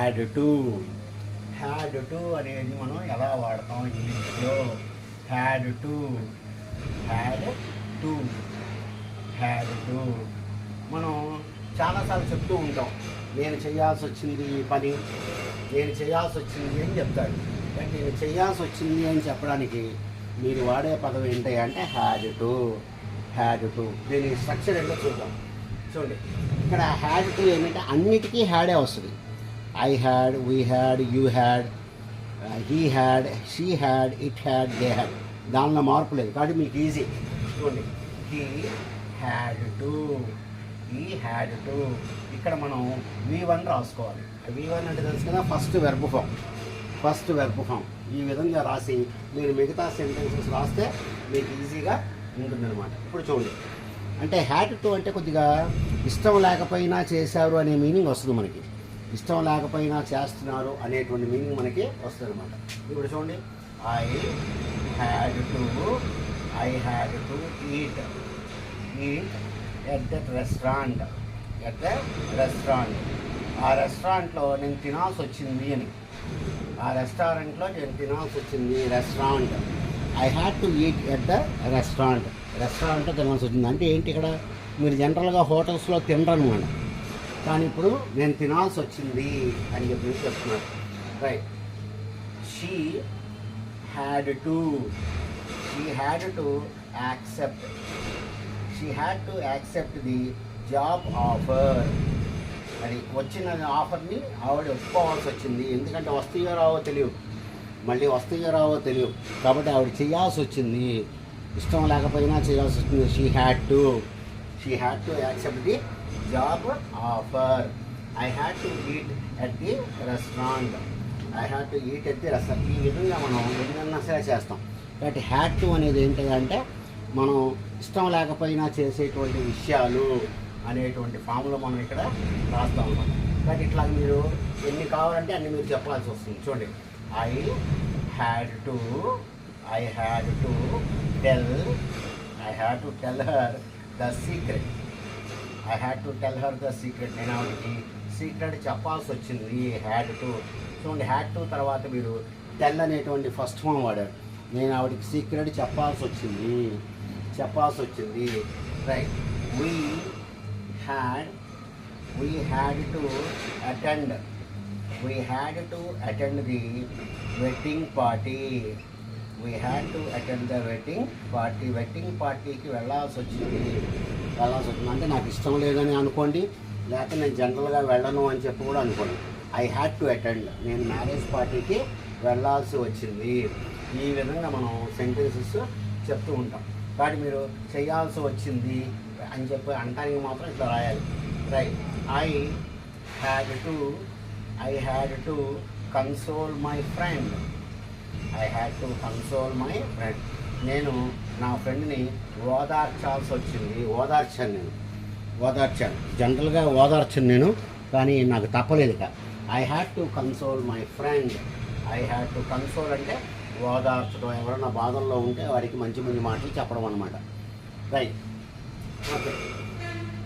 Had to అనేది మనం ఎలా వాడతాం ఇంగ్లీష్లో? హ్యాడ్ టు మనం చాలాసార్లు చెప్తూ ఉంటాం, నేను చేయాల్సి వచ్చింది ఈ పని, నేను చేయాల్సి వచ్చింది అని చెప్తాడు. కానీ నేను చేయాల్సి వచ్చింది అని చెప్పడానికి మీరు వాడే పదం ఏంటి అంటే హ్యాడ్ టు. దీని స్ట్రక్చర్ ఏంటో చూద్దాం. చూడండి, ఇక్కడ హ్యాడ్ టు ఏమంటే అన్నిటికీ హ్యాడే వస్తుంది. I had, we had, you had, he had, she had, it had, they had. దానిలో మార్పు లేదు కాబట్టి మీకు ఈజీ. చూడండి, హీ హ్యాడ్ టు. ఇక్కడ మనం V1 రాసుకోవాలి. V1 అంటే తెలుసు కదా, ఫస్ట్ వెర్బ్ ఫామ్. ఈ విధంగా రాసి మీరు మిగతా సెంటెన్సెస్ రాస్తే మీకు ఈజీగా ఉంటుందన్నమాట. ఇప్పుడు చూడండి, అంటే హ్యాడ్ టు అంటే కొద్దిగా ఇష్టం లేకపోయినా చేశారు అనే మీనింగ్ వస్తుంది మనకి. ఇష్టం లేకపోయినా చేస్తున్నారు అనేటువంటి మీనింగ్ మనకి వస్తుంది అనమాట. ఇప్పుడు చూడండి, I had to eat at that restaurant. ఆ రెస్టారెంట్లో నేను తినాల్సి వచ్చింది అని. Restaurant. I had to eat at the రెస్టారెంట్లో తినాల్సి వచ్చింది. అంటే ఏంటి, ఇక్కడ మీరు జనరల్గా హోటల్స్లో తినరు అనమాట, కానీ ఇప్పుడు నేను తినాల్సి వచ్చింది అని చెప్పి చెప్తున్నారు. Right. She had to accept the job offer. అది వచ్చిన ఆఫర్ని ఆవిడ ఒప్పుకోవాల్సి వచ్చింది. ఎందుకంటే వస్తాయో రావో తెలియదు, కాబట్టి ఆవిడ చేయాల్సి వచ్చింది. ఇష్టం లేకపోయినా చేయాల్సి వచ్చింది. She had to accept the job offer. I had to eat at the restaurant. ఈ విధంగా మనం ఎన్నైనా సరే చేస్తాం. కాబట్టి హ్యాడ్ టు అనేది ఏంటంటే మనం ఇష్టం లేకపోయినా చేసేటువంటి విషయాలు అనేటువంటి ఫామ్లో మనం ఇక్కడ రాస్తాం అన్నమాట. కాబట్టి ఇట్లా మీరు ఎన్ని కావాలంటే అన్ని మీరు చెప్పాల్సి వస్తుంది. చూడండి, I had to tell her the secret. నేను ఆవిడకి సీక్రెట్ చెప్పాల్సి వచ్చింది. Had to. చూడండి, హ్యాడ్ టు తర్వాత మీరు టెల్ అనేటువంటి ఫస్ట్ ఫామ్ వాడారు. నేను ఆవిడకి సీక్రెట్ చెప్పాల్సి వచ్చింది. Right. We had to attend the wedding party. Wedding పార్టీకి వెళ్ళాల్సి వచ్చింది. అంటే నాకు ఇష్టం లేదని అనుకోండి, లేకపోతే నేను జనరల్గా వెళ్ళను అని చెప్పి కూడా అనుకోండి. ఐ హ్యాడ్ టు అటెండ్, నేను మ్యారేజ్ పార్టీకి వెళ్ళాల్సి వచ్చింది. ఈ విధంగా మనం సెంటెన్సెస్ చెప్తూ ఉంటాం. కాబట్టి మీరు చేయాల్సి వచ్చింది అని చెప్పి అనటానికి మాత్రం ఇట్లా రాయాలి. Right. I had to console my friend. నేను నా ఫ్రెండ్ని ఓదార్చాల్సి వచ్చింది. ఓదార్చాను జనరల్గా ఓదార్చాను నేను, కానీ నాకు తప్పలేదు ఇక. I had to console my friend. అంటే ఓదార్చడం, ఎవరైనా బాధల్లో ఉంటే వారికి మంచి మాటలు చెప్పడం అన్నమాట. Right. Okay.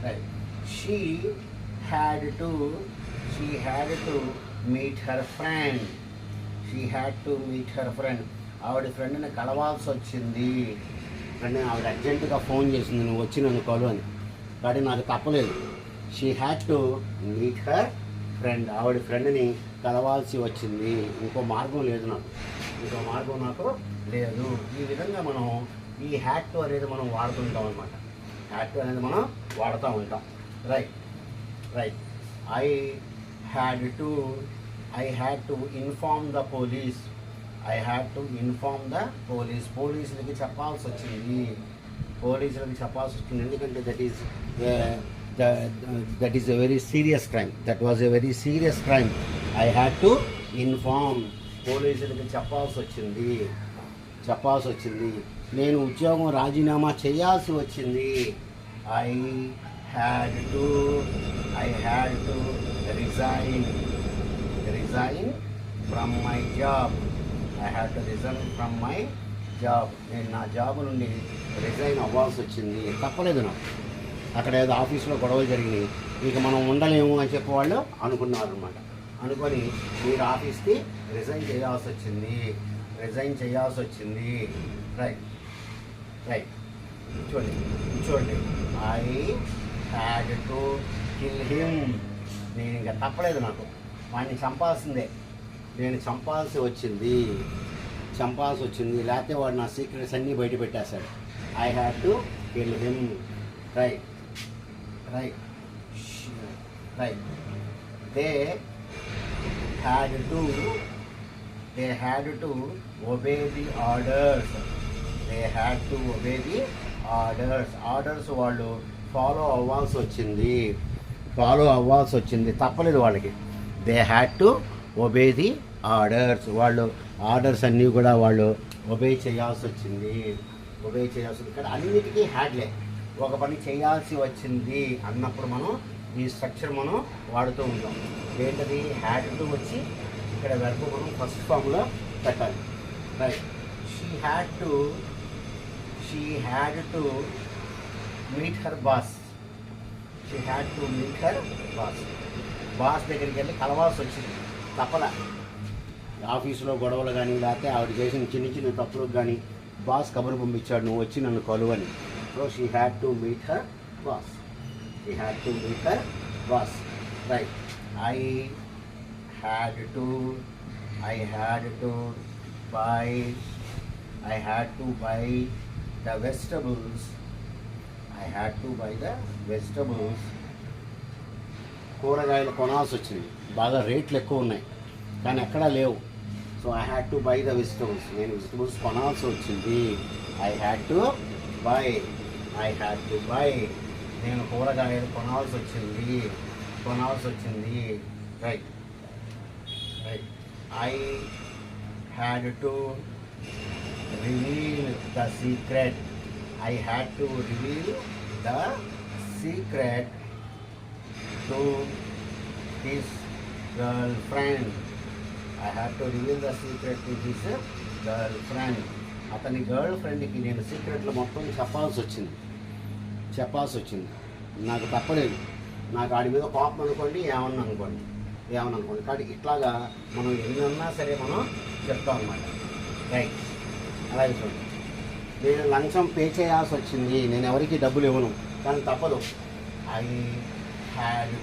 Right. She had to meet her friend. ఆవిడ ఫ్రెండ్ని కలవాల్సి వచ్చింది. ఆవిడ అర్జెంటుగా ఫోన్ చేసింది, నువ్వు వచ్చి నన్ను కలు అని. కానీ నాకు తప్పలేదు. She had to meet her friend. ఆవిడ ఫ్రెండ్ని కలవాల్సి వచ్చింది. ఇంకో మార్గం నాకు లేదు. ఈ విధంగా మనం ఈ హ్యాడ్ టు అనేది మనం వాడుతుంటాం అనమాట. Right. I had to inform the police. పోలీసులకి చెప్పాల్సి వచ్చింది. ఎందుకంటే that is a very serious crime. That was a very serious crime. I had to inform. పోలీసులకి చెప్పాల్సి వచ్చింది. నేను ఉద్యోగం రాజీనామా చేయాల్సి వచ్చింది. I had to resign from my job. నేను నా జాబ్ నుండి రిజైన్ అవ్వాల్సి వచ్చింది. తప్పలేదు నాకు. అక్కడ ఏదో ఆఫీస్లో గొడవలు జరిగినాయి, ఇక మనం ఉండలేము అని చెప్పి వాళ్ళు అనుకున్నారు అనమాట. అనుకొని మీరు ఆఫీస్కి రిజైన్ చేయాల్సి వచ్చింది. రైట్ రైట్ చూడండి I had to kill him. నేను ఇంకా తప్పలేదు, నాకు వాడిని నేను చంపాల్సి వచ్చింది, లేకపోతే వాడు నా సీక్రెట్స్ అన్నీ బయట పెట్టేశాడు. I had to kill him. Right they had to obey the orders. Orders వాళ్ళు ఫాలో అవ్వాల్సి వచ్చింది, తప్పలేదు వాళ్ళకి. They had to obey the orders. వాళ్ళు ఆర్డర్స్ అన్నీ కూడా వాళ్ళు ఒబే చేయాల్సి వచ్చింది. ఇక్కడ అన్నిటికీ హ్యాడ్లే. ఒక పని చేయాల్సి వచ్చింది అన్నప్పుడు మనం ఈ స్ట్రక్చర్ మనం వాడుతూ ఉంటాం. ఏంటది? హ్యాడ్ టు వచ్చి ఇక్కడ వెర్బ్ మనం ఫస్ట్ ఫామ్లో పెట్టాలి. Right. She had to meet her boss. Boss దగ్గరికి వెళ్ళి కలవాల్సి వచ్చింది, తప్పలా. ఆఫీసులో గొడవలు కానీ లేకపోతే ఆవిడ చేసిన చిన్న తప్పులకు కానీ బాస్ కబురు పంపించాడు, నువ్వు వచ్చి నన్ను కలువని. So she had to meet her boss. Right. I had to buy the vegetables. కూరగాయలు కొనాల్సి వచ్చింది, బాగా రేట్లు ఎక్కువ ఉన్నాయి కానీ ఎక్కడా లేవు. So I had to buy the vegetables. నేను వెజిటబుల్స్ కొనాల్సి వచ్చింది. I had to by. నేను కూరగాయలు కొనాల్సి వచ్చింది. Right. I had to reveal the secret. To his girlfriend. అతని గర్ల్ ఫ్రెండ్కి నేను సీక్రెట్లు మొత్తం చెప్పాల్సి వచ్చింది. నాకు తప్పలేదు. నాకు ఆడి మీద కోపం అనుకోండి, ఏమన్నా అనుకోండి. కాబట్టి ఇట్లాగా మనం ఎన్నన్నా సరే మనం చెప్తాం అన్నమాట. రైట్. అలాగే చూడండి, నేను లంచం పే చేయాల్సి వచ్చింది, నేను ఎవరికి డబ్బులు ఇవ్వను కానీ తప్పదు. I had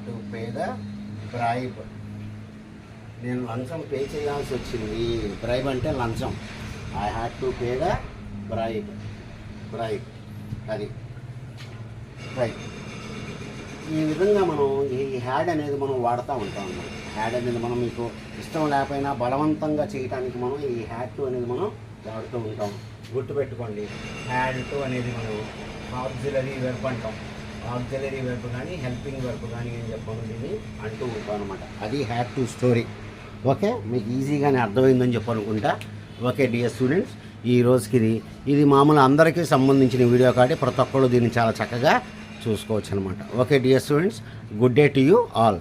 to pay the bribe. నేను లంచం పే చేయాల్సి వచ్చింది. బ్రైబ్ అంటే లంచం. I had to pay the bribe. అది రైట్. ఈ విధంగా మనం ఈ హ్యాడ్ అనేది మనం వాడుతూ ఉంటాం అన్నమాట. హ్యాడ్ అనేది మనం మీకు ఇష్టం లేకపోయినా బలవంతంగా చేయడానికి మనం ఈ హ్యాడ్ టు అనేది మనం వాడుతూ ఉంటాం. గుర్తుపెట్టుకోండి, హ్యాడ్ టు అనేది మనం ఆక్సిలరీ వెర్బ్ అంటాం. ఆక్సిలరీ వెర్బ్ కానీ హెల్పింగ్ వెర్బ్ కానీ ఏం చెప్పాను దీన్ని అంటూ ఉంటాం అనమాట. అది హ్యాడ్ టు స్టోరీ. ఓకే, మీకు ఈజీగానే అర్థమైందని చెప్పనుకుంటా. ఓకే డియర్ స్టూడెంట్స్, ఈ రోజుకి ఇది మామూలు అందరికీ సంబంధించిన వీడియో కాబట్టి ప్రతి ఒక్కరు దీన్ని చాలా చక్కగా చూసుకోవచ్చు అనమాట. Okay dear students, good day to you all.